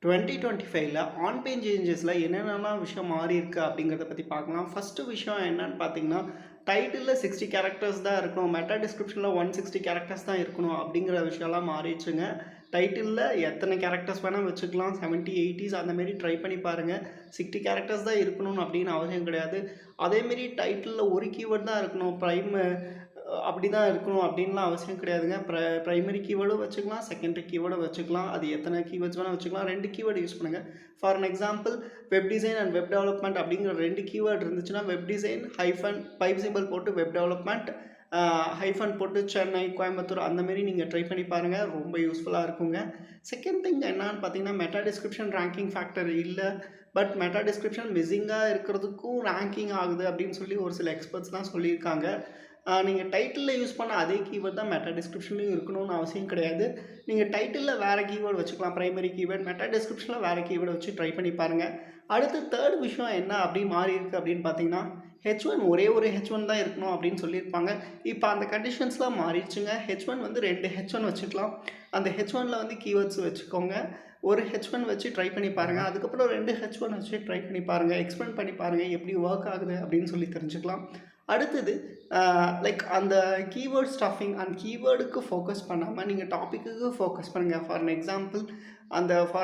2025ல on page சேஞ்சஸில் என்னென்னலாம் விஷயம் மாறி இருக்கு அப்படிங்கிறத பற்றி பார்க்கலாம். ஃபஸ்ட்டு விஷயம் என்னன்னு பார்த்தீங்கன்னா, டைட்டிலில் 60 கேரக்டர்ஸ் தான் இருக்கணும், மெட்டா டிஸ்கிரிப்ஷனில் 160 கேரக்டர்ஸ் தான் இருக்கணும் அப்படிங்கிற விஷயம்லாம் மாறிடுச்சுங்க. டைட்டிலில் எத்தனை கேரக்டர்ஸ் வேணால் வச்சுக்கலாம், 70 80s அந்தமாரி ட்ரை பண்ணி பாருங்கள். 60 கேரக்டர்ஸ் தான் இருக்கணும்னு அப்படின்னு அவசியம் கிடையாது. அதேமாரி டைட்டிலில் ஒரு கீவேர்ட் தான் இருக்கணும், அப்படி தான் இருக்கணும் அப்படின்லாம் அவசியம் கிடையாதுங்க. ப்ரைமரி கீவேர்டும் வச்சுக்கலாம், செகண்டரி கீவேர்டும் வச்சுக்கலாம். அது எத்தனை கீவேர்ட்ஸ் வேணால் வச்சுக்கலாம். 2 கீவேர்டு யூஸ் பண்ணுங்கள். For an example, web design and web development அப்படிங்கிற 2 கீவேர்டு இருந்துச்சுன்னா, web design hyphen pipe simple போட்டு வெப் டெவலப்மெண்ட் ஹைஃபன் போட்டு சென்னை, கோயம்புத்தூர் அந்தமாரி நீங்கள் ட்ரை பண்ணி பாருங்கள். ரொம்ப யூஸ்ஃபுல்லாக இருக்குங்க. செகண்ட் திங் என்னன்னு பார்த்தீங்கன்னா, மெட்டா டிஸ்கிரிப்ஷன் ரேங்கிங் ஃபேக்டர் இல்லை, பட் மெட்டா டிஸ்கிரிப்ஷன் மிஸ்ஸிங்காக இருக்கிறதுக்கும் ரேங்கிங் ஆகுது அப்படின்னு சொல்லி ஒரு சில எக்ஸ்பர்ட்ஸ்லாம் சொல்லியிருக்காங்க. நீங்கள் டைட்டிலில் யூஸ் பண்ண அதே கீவேர்ட் தான் மெட்டா டிஸ்கிரிப்ஷன்லையும் இருக்கணும்னு அவசியம் கிடையாது. நீங்கள் டைட்டிலில் வேறு கீவேர்டு வச்சுக்கலாம், ப்ரைமரி கீவேர்ட். மெட்டா டிஸ்கிரிப்ஷனில் வேறு கீவேர்டு வச்சு ட்ரை பண்ணி பாருங்கள். அடுத்து தேர்ட் விஷயம் என்ன அப்படி மாறி இருக்குது அப்படின்னு பார்த்தீங்கன்னா, H1 ஒரே ஒரு H1 தான் இருக்கணும் அப்படின்னு சொல்லியிருப்பாங்க. இப்போ அந்த கண்டிஷன்ஸ்லாம் மாறிடுச்சுங்க. H1 வந்து 2 H1 வச்சுக்கலாம். அந்த H1ல் வந்து கீவேர்ட்ஸ் வச்சுக்கோங்க. ஒரு H1 வச்சு ட்ரை பண்ணி பாருங்கள். அதுக்கப்புறம் 2 H1 வச்சு ட்ரை பண்ணி பாருங்கள். எக்ஸ்பெரிமெண்ட் பண்ணி பாருங்கள் எப்படி ஒர்க் ஆகுது அப்படின்னு சொல்லி தெரிஞ்சுக்கலாம். அடுத்தது லைக் அந்த கீவேர்ட் ஸ்டஃபிங் அண்ட் கீவேர்டுக்கு ஃபோக்கஸ் பண்ணாமல் நீங்கள் டாப்பிக்கு ஃபோக்கஸ் பண்ணுங்கள். For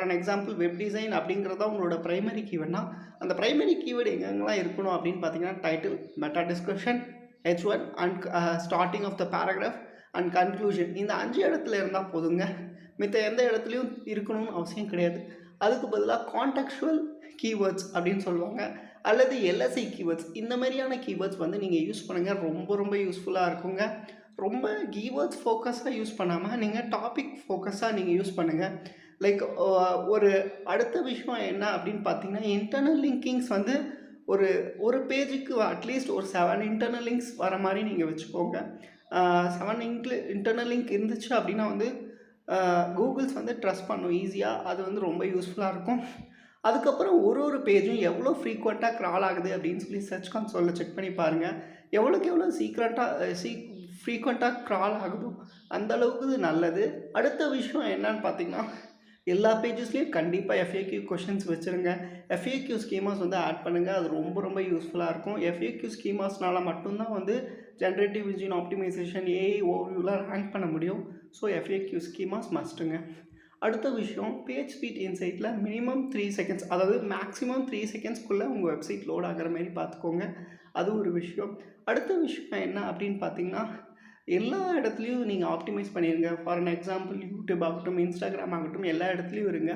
an example web design அப்படிங்கிறது தான் உங்களோட ப்ரைமரி கீவேர்ட்னா, அந்த ப்ரைமரி கீவேர்டு எங்கெங்கெல்லாம் இருக்கணும் அப்படின்னு பார்த்தீங்கன்னா, title, meta description, H1 and starting of the paragraph and conclusion. இந்த 5 இடத்துல இருந்தால் போதுங்க. மித்த எந்த இடத்துலையும் இருக்கணும்னு அவசியம் கிடையாது. அதுக்கு பதிலாக கான்டெக்சுவல் கீவேர்ட்ஸ் அப்படின்னு சொல்லுவாங்க, அல்லது எல்எஸ்ஐ கீவேர்ட்ஸ். இந்த மாதிரியான கீவேர்ட்ஸ் வந்து நீங்கள் யூஸ் பண்ணுங்கள். ரொம்ப ரொம்ப யூஸ்ஃபுல்லாக இருக்குங்க. ரொம்ப கீவேர்ட்ஸ் ஃபோக்கஸாக யூஸ் பண்ணாமல் நீங்கள் டாபிக் ஃபோக்கஸாக நீங்கள் யூஸ் பண்ணுங்கள். லைக் ஒரு அடுத்த விஷயம் என்ன அப்படின்னு பார்த்தீங்கன்னா, இன்டர்னல் லிங்கிங்ஸ் வந்து ஒரு பேஜுக்கு அட்லீஸ்ட் ஒரு 7 இன்டர்னல் லிங்க்ஸ் வர மாதிரி நீங்கள் வச்சுக்கோங்க. 7 இன்டர்னல் லிங்க் இருந்துச்சு அப்படின்னா வந்து கூகுள்ஸ் வந்து ட்ரஸ்ட் பண்ணும் ஈஸியாக. அது வந்து ரொம்ப யூஸ்ஃபுல்லாக இருக்கும். அதுக்கப்புறம் ஒரு பேஜும் எவ்வளோ ஃப்ரீக்வெண்ட்டாக க்ரால் ஆகுது அப்படின்னு சொல்லி சர்ச் கன்சோலில் செக் பண்ணி பாருங்கள். எவ்வளோக்கு எவ்வளோ ஃப்ரீக்வெண்ட்டாக க்ரால் ஆகுதோ அந்தளவுக்கு இது நல்லது. அடுத்த விஷயம் என்னன்னு பார்த்தீங்கன்னா, எல்லா பேஜஸ்லேயும் கண்டிப்பாக FAQ கொஷின்ஸ் வச்சுருங்க. FAQ ஸ்கீமாஸ் வந்து ஆட் பண்ணுங்கள். அது ரொம்ப ரொம்ப யூஸ்ஃபுல்லாக இருக்கும். FAQ ஸ்கீமாஸ்னால மட்டும்தான் வந்து ஜென்ரேட்டிவ் இன்ஜின் ஆப்டிமைசேஷன், AI ஓவியூலாம் ரேங்க் பண்ண முடியும். ஸோ FAQ ஸ்கீமாஸ் மஸ்ட்டுங்க. அடுத்த விஷயம், பேஜ் ஸ்பீட் இன்சைட்டில் மினிமம் 3 செகண்ட்ஸ், அதாவது மேக்ஸிமம் 3 செகண்ட்ஸ்க்குள்ளே உங்கள் வெப்சைட் லோட் ஆகிற மாதிரி பார்த்துக்கோங்க. அது ஒரு விஷயம். அடுத்த விஷயம் என்ன அப்படின்னு பார்த்தீங்கன்னா, எல்லா இடத்துலையும் நீங்கள் ஆப்டிமைஸ் பண்ணிடுங்க. ஃபார் அன் எக்ஸாம்பிள், யூடியூப் ஆகட்டும், இன்ஸ்டாகிராம் ஆகட்டும், எல்லா இடத்துலையும் இருங்க.